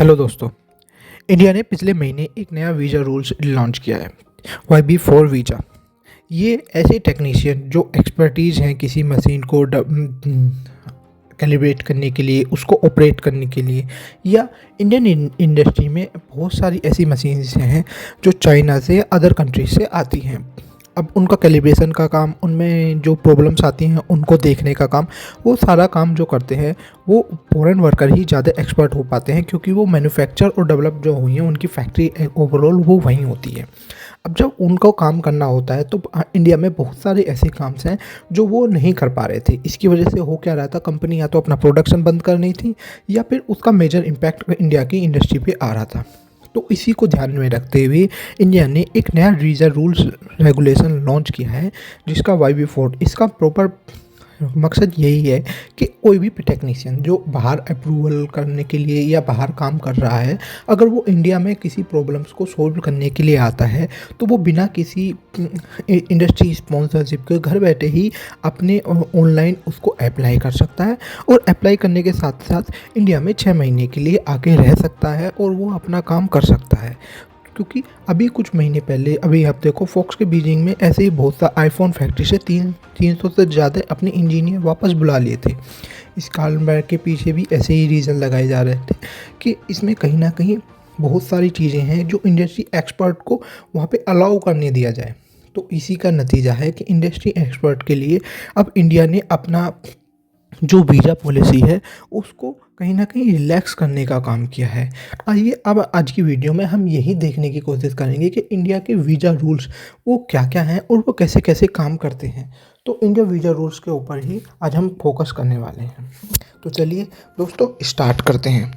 Hello दोस्तों। India ने पिछले महीने एक नया वीज़ा रूल्स लॉन्च किया है, YB4 वीज़ा। ये ऐसे टेक्नीशियन जो एक्सपर्टीज़ हैं किसी मशीन को कैलिब्रेट करने के लिए, उसको ऑपरेट करने के लिए, या इंडियन इंडस्ट्री में बहुत सारी ऐसी मशीन्स हैं जो चाइना से या अदर कंट्रीज से आती हैं। अब उनका कैलिब्रेशन का काम, उनमें जो प्रॉब्लम्स आती हैं उनको देखने का काम, वो सारा काम जो करते हैं वो फॉरेन वर्कर ही ज़्यादा एक्सपर्ट हो पाते हैं, क्योंकि वो मैन्युफैक्चर और डेवलप जो हुई हैं उनकी फैक्ट्री ओवरऑल वो वहीं होती है। अब जब उनको काम करना होता है तो इंडिया में बहुत सारे ऐसे काम्स हैं जो वो नहीं कर पा रहे थे। इसकी वजह से हो क्या रहा था, कंपनी या तो अपना प्रोडक्शन बंद कर रही थी या फिर उसका मेजर इम्पैक्ट इंडिया की इंडस्ट्री पे आ रहा था। तो इसी को ध्यान में रखते हुए इंडिया ने एक नया वीज़ा रूल्स रेगुलेशन लॉन्च किया है, जिसका YB4। इसका प्रॉपर मकसद यही है कि कोई भी टेक्नीशियन जो बाहर अप्रूवल करने के लिए या बाहर काम कर रहा है, अगर वो इंडिया में किसी प्रॉब्लम्स को सॉल्व करने के लिए आता है तो वो बिना किसी इंडस्ट्री स्पॉन्सरशिप के घर बैठे ही अपने ऑनलाइन उसको अप्लाई कर सकता है। और अप्लाई करने के साथ साथ इंडिया में 6 महीने के लिए आके रह सकता है और वो अपना काम कर सकता है। क्योंकि अभी कुछ महीने पहले, अभी आप देखो, फॉक्स के बीजिंग में ऐसे ही बहुत सा आईफोन फैक्ट्री से 300 से ज़्यादा अपने इंजीनियर वापस बुला लिए थे। इस कारण के पीछे भी ऐसे ही रीज़न लगाए जा रहे थे कि इसमें कहीं ना कहीं बहुत सारी चीज़ें हैं जो इंडस्ट्री एक्सपर्ट को वहाँ पे अलाउ करने दिया जाए। तो इसी का नतीजा है कि इंडस्ट्री एक्सपर्ट के लिए अब इंडिया ने अपना जो वीज़ा पॉलिसी है उसको कहीं ना कहीं रिलैक्स करने का काम किया है। आइए अब आज की वीडियो में हम यही देखने की कोशिश करेंगे कि इंडिया के वीज़ा रूल्स वो क्या क्या हैं और वो कैसे कैसे काम करते हैं। तो इंडिया वीज़ा रूल्स के ऊपर ही आज हम फोकस करने वाले हैं। तो चलिए दोस्तों, स्टार्ट करते हैं।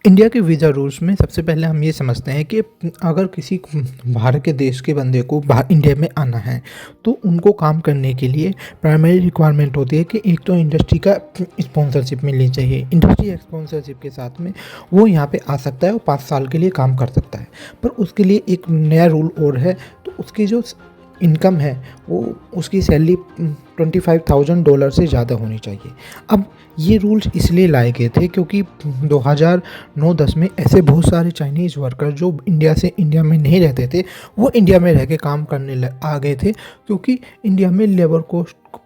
इंडिया के वीज़ा रूल्स में सबसे पहले हम ये समझते हैं कि अगर किसी बाहर के देश के बंदे को बाहर इंडिया में आना है तो उनको काम करने के लिए प्राइमरी रिक्वायरमेंट होती है कि एक तो इंडस्ट्री का स्पॉन्सरशिप मिलनी चाहिए। इंडस्ट्री स्पॉन्सरशिप के साथ में वो यहाँ पे आ सकता है और 5 साल के लिए काम कर सकता है। पर उसके लिए एक नया रूल और है, तो उसकी जो इनकम है वो उसकी सैलरी $25,000 से ज़्यादा होनी चाहिए। अब ये रूल्स इसलिए लाए गए थे क्योंकि 2009-10 में ऐसे बहुत सारे चाइनीज़ वर्कर जो इंडिया में नहीं रहते थे, वो इंडिया में रह के काम करने आ गए थे, क्योंकि इंडिया में लेबर कॉस्ट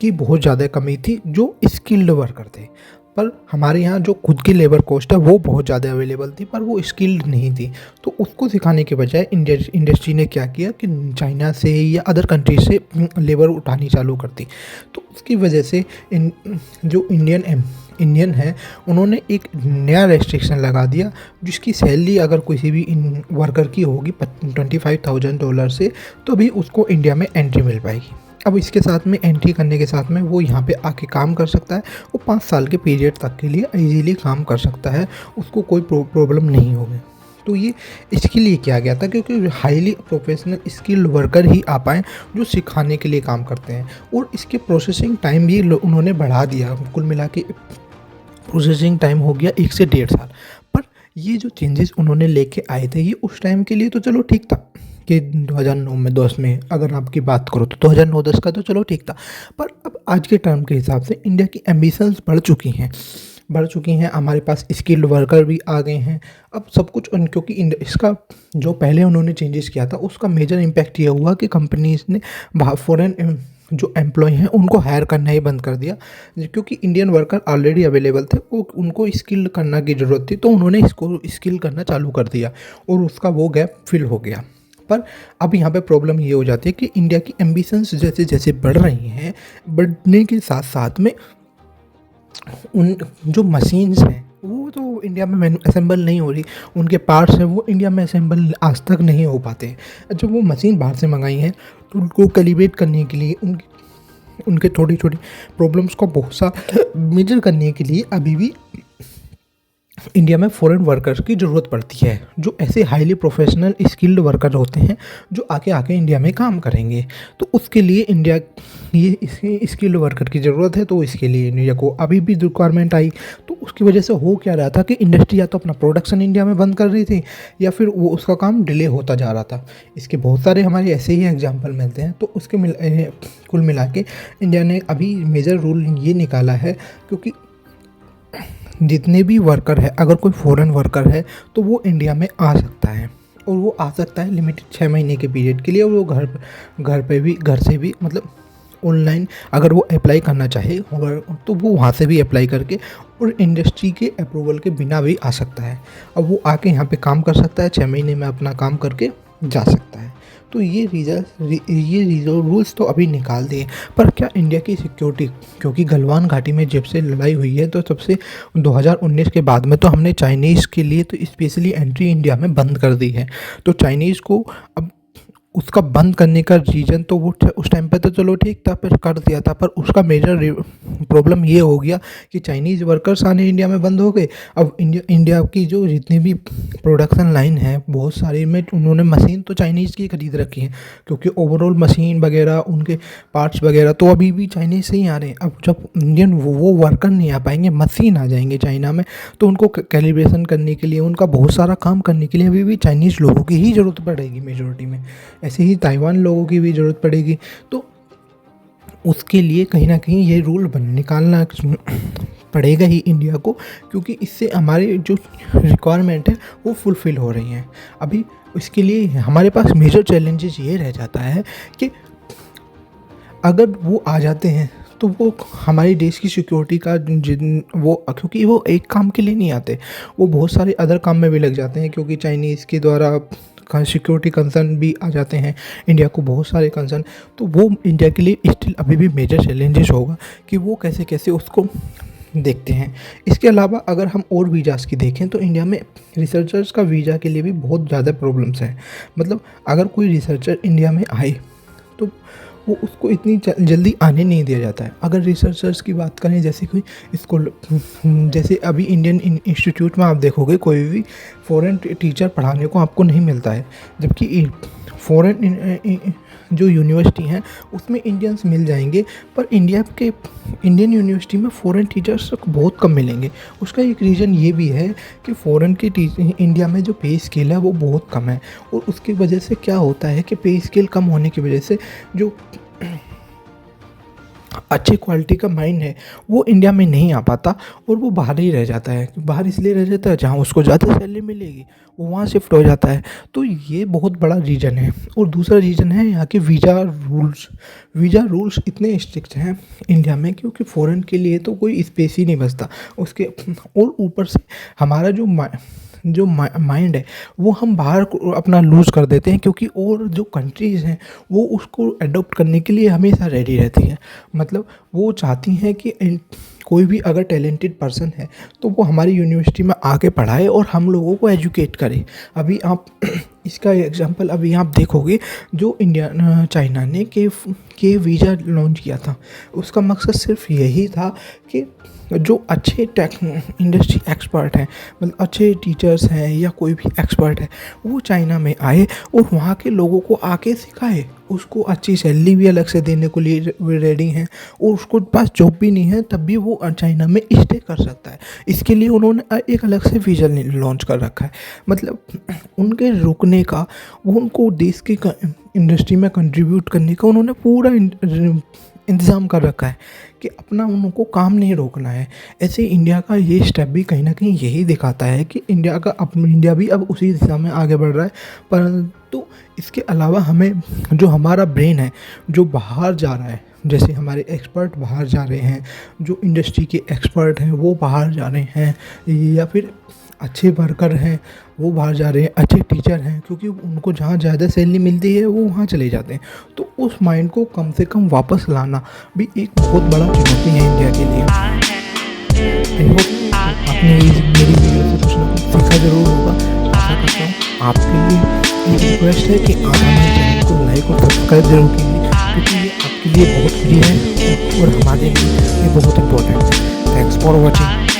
की बहुत ज़्यादा कमी थी जो स्किल्ड वर्कर थे। पर हमारे यहाँ जो खुद की लेबर कॉस्ट है वो बहुत ज़्यादा अवेलेबल थी, पर वो स्किल्ड नहीं थी। तो उसको सिखाने के बजाय इंडस्ट्री ने क्या किया कि चाइना से या अदर कंट्री से लेबर उठानी चालू कर दी। तो उसकी वजह से जो इंडियन है उन्होंने एक नया रेस्ट्रिक्शन लगा दिया, जिसकी सैलरी अगर किसी भी वर्कर की होगी $25,000 से, तो भी उसको इंडिया में एंट्री मिल पाएगी। अब इसके साथ में एंट्री करने के साथ में वो यहाँ पे आके काम कर सकता है। वो 5 साल के पीरियड तक के लिए इजीली काम कर सकता है, उसको कोई प्रॉब्लम नहीं होगी। तो ये इसके लिए किया गया था क्योंकि हाईली प्रोफेशनल स्किल्ड वर्कर ही आ पाएँ जो सिखाने के लिए काम करते हैं। और इसके प्रोसेसिंग टाइम भी उन्होंने बढ़ा दिया। कुल मिला के प्रोसेसिंग टाइम हो गया 1 से 1.5 साल। पर ये जो चेंजेस उन्होंने लेके आए थे ये उस टाइम के लिए तो चलो ठीक था कि 2009-10 में अगर आपकी बात करो तो 2009-10 का तो चलो ठीक था। पर अब आज के टाइम के हिसाब से इंडिया की एम्बिशंस बढ़ चुकी हैं। हमारे पास स्किल्ड वर्कर भी आ गए हैं। अब सब कुछ क्योंकि इसका जो पहले उन्होंने चेंजेस किया था उसका मेजर इम्पैक्ट ये हुआ कि कंपनीज ने फॉरेन जो एम्प्लॉय हैं उनको हायर करना ही बंद कर दिया, क्योंकि इंडियन वर्कर ऑलरेडी अवेलेबल थे। वो उनको स्किल करना की ज़रूरत थी, तो उन्होंने इसको स्किल करना चालू कर दिया और उसका वो गैप फिल हो गया। पर अब यहाँ पे प्रॉब्लम ये हो जाती है कि इंडिया की एम्बिशंस जैसे जैसे बढ़ रही हैं, बढ़ने के साथ साथ में उन जो मशीन्स हैं वो तो इंडिया में असेंबल नहीं हो रही, उनके पार्ट्स हैं वो इंडिया में असेंबल आज तक नहीं हो पाते। जब वो मशीन बाहर से मंगाई हैं तो उनको कैलिब्रेट करने के लिए उनके छोटी छोटी प्रॉब्लम्स को बहुत सा मेजर करने के लिए अभी भी इंडिया में फॉरेन वर्कर्स की ज़रूरत पड़ती है, जो ऐसे हाईली प्रोफेशनल स्किल्ड वर्कर होते हैं जो आके इंडिया में काम करेंगे। तो उसके लिए ये स्किल्ड वर्कर की ज़रूरत है, तो इसके लिए इंडिया को अभी भी रिक्वायरमेंट आई। तो उसकी वजह से हो क्या रहा था कि इंडस्ट्री या तो अपना प्रोडक्शन इंडिया में बंद कर रही थी या फिर वो उसका काम डिले होता जा रहा था। इसके बहुत सारे हमारे ऐसे ही एग्जाम्पल मिलते हैं। तो कुल मिला के इंडिया ने अभी मेजर रूल ये निकाला है, क्योंकि जितने भी वर्कर है, अगर कोई फॉरेन वर्कर है तो वो इंडिया में आ सकता है, और वो आ सकता है लिमिटेड 6 महीने के पीरियड के लिए। और वो घर से भी मतलब ऑनलाइन अगर वो अप्लाई करना चाहे अगर, तो वो वहाँ से भी अप्लाई करके और इंडस्ट्री के अप्रूवल के बिना भी आ सकता है। अब वो आके यहाँ पे काम कर सकता है, 6 महीने में अपना काम करके जा सकता है। तो ये रूल्स तो अभी निकाल दिए, पर क्या इंडिया की सिक्योरिटी, क्योंकि गलवान घाटी में जब से लड़ाई हुई है तो तब से 2019 के बाद में तो हमने चाइनीज़ के लिए तो स्पेशली एंट्री इंडिया में बंद कर दी है। तो चाइनीज़ को अब उसका बंद करने का रीज़न तो वो उस टाइम पे तो चलो ठीक था, पर कर दिया था, पर उसका मेजर प्रॉब्लम ये हो गया कि चाइनीज़ वर्कर्स आने इंडिया में बंद हो गए। अब इंडिया की जो जितनी भी प्रोडक्शन लाइन है बहुत सारी में उन्होंने मशीन तो चाइनीज़ की खरीद रखी है, क्योंकि ओवरऑल मशीन वगैरह उनके पार्ट्स वगैरह तो अभी भी चाइनीज़ से ही आ रहे हैं। अब जब इंडियन वो वर्कर नहीं आ पाएंगे, मशीन आ जाएंगे चाइना में, तो उनको कैलिब्रेशन करने के लिए, उनका बहुत सारा काम करने के लिए अभी भी चाइनीज़ लोगों की ही ज़रूरत पड़ेगी मेजोरिटी में। ऐसे ही ताइवान लोगों की भी ज़रूरत पड़ेगी। तो उसके लिए कहीं ना कहीं ये रूल निकालना पड़ेगा ही इंडिया को, क्योंकि इससे हमारे जो रिक्वायरमेंट है वो फुलफ़िल हो रही हैं। अभी इसके लिए हमारे पास मेजर चैलेंजेस ये रह जाता है कि अगर वो आ जाते हैं तो वो हमारे देश की सिक्योरिटी का वो, क्योंकि वो एक काम के लिए नहीं आते, वो बहुत सारे अदर काम में भी लग जाते हैं, क्योंकि चाइनीज़ के द्वारा सिक्योरिटी कंसर्न भी आ जाते हैं इंडिया को, बहुत सारे कंसर्न। तो वो इंडिया के लिए स्टिल अभी भी मेजर चैलेंजेस होगा कि वो कैसे कैसे उसको देखते हैं। इसके अलावा अगर हम और वीज़ास की देखें तो इंडिया में रिसर्चर्स का वीज़ा के लिए भी बहुत ज़्यादा प्रॉब्लम्स हैं। मतलब अगर कोई रिसर्चर इंडिया में आए तो वो उसको इतनी जल्दी आने नहीं दिया जाता है। अगर रिसर्चर्स की बात करें, जैसे कोई स्कूल, जैसे अभी इंडियन इंस्टीट्यूट में आप देखोगे कोई भी फॉरेन टीचर पढ़ाने को आपको नहीं मिलता है, जबकि फॉरेन जो यूनिवर्सिटी हैं उसमें इंडियंस मिल जाएंगे, पर इंडियन यूनिवर्सिटी में फॉरेन टीचर्स बहुत कम मिलेंगे। उसका एक रीज़न ये भी है कि फ़ॉरेन के इंडिया में जो पे स्केल है वो बहुत कम है, और उसकी वजह से क्या होता है कि पे स्केल कम होने की वजह से जो अच्छी क्वालिटी का माइंड है वो इंडिया में नहीं आ पाता, और वो बाहर ही रह जाता है। बाहर इसलिए रह जाता है जहाँ उसको ज़्यादा सैलरी मिलेगी, वो वहाँ शिफ्ट हो जाता है। तो ये बहुत बड़ा रीज़न है। और दूसरा रीज़न है यहाँ के वीज़ा रूल्स इतने स्ट्रिक्ट हैं इंडिया में, क्योंकि फ़ॉरेन के लिए तो कोई स्पेस ही नहीं बचता उसके। और ऊपर से हमारा जो माइंड है वो हम बाहर अपना लूज़ कर देते हैं, क्योंकि और जो कंट्रीज़ हैं वो उसको अडॉप्ट करने के लिए हमेशा रेडी रहती हैं। मतलब वो चाहती हैं कि कोई भी अगर टैलेंटेड पर्सन है तो वो हमारी यूनिवर्सिटी में आके पढ़ाए और हम लोगों को एजुकेट करे। अभी आप इसका एग्जांपल अभी आप देखोगे, जो चाइना ने के वीज़ा लॉन्च किया था, उसका मकसद सिर्फ यही था कि जो अच्छे इंडस्ट्री एक्सपर्ट हैं, मतलब अच्छे टीचर्स हैं या कोई भी एक्सपर्ट है, वो चाइना में आए और वहाँ के लोगों को आके सिखाए। उसको अच्छी सैलरी भी अलग से देने को लिए रेडी हैं, और उसको पास जॉब भी नहीं है तब भी वो चाइना में स्टे कर सकता है। इसके लिए उन्होंने एक अलग से वीज़ा लॉन्च कर रखा है। मतलब उनके रुकने का, वो उनको देश की इंडस्ट्री में कंट्रीब्यूट करने का उन्होंने पूरा इंतज़ाम कर रखा है कि अपना उनको काम नहीं रोकना है। ऐसे इंडिया का ये स्टेप भी कहीं ना कहीं यही दिखाता है कि इंडिया भी अब उसी दिशा में आगे बढ़ रहा है। परंतु इसके अलावा हमें जो हमारा ब्रेन है जो बाहर जा रहा है, जैसे हमारे एक्सपर्ट बाहर जा रहे हैं, जो इंडस्ट्री के एक्सपर्ट हैं वो बाहर जा रहे हैं, या फिर अच्छे वर्कर हैं वो बाहर जा रहे हैं, अच्छे टीचर हैं, क्योंकि उनको जहाँ ज़्यादा सैलरी मिलती है वो वहाँ चले जाते हैं। तो उस माइंड को कम से कम वापस लाना भी एक बहुत बड़ा चुनौती है इंडिया के लिए। आई होप आपने मेरी वीडियो से कुछ ना कुछ सीखा ज़रूर होगा। आशा करता हूँ आपके लिए एक रिक्वेस्ट है कि आप हमारे चैनल को लाइक और सब्सक्राइब जरूर कीजिए, क्योंकि ये आपके लिए बहुत फ्री है और हमारे लिए ये बहुत इम्पोर्टेंट है। Thanks for watching.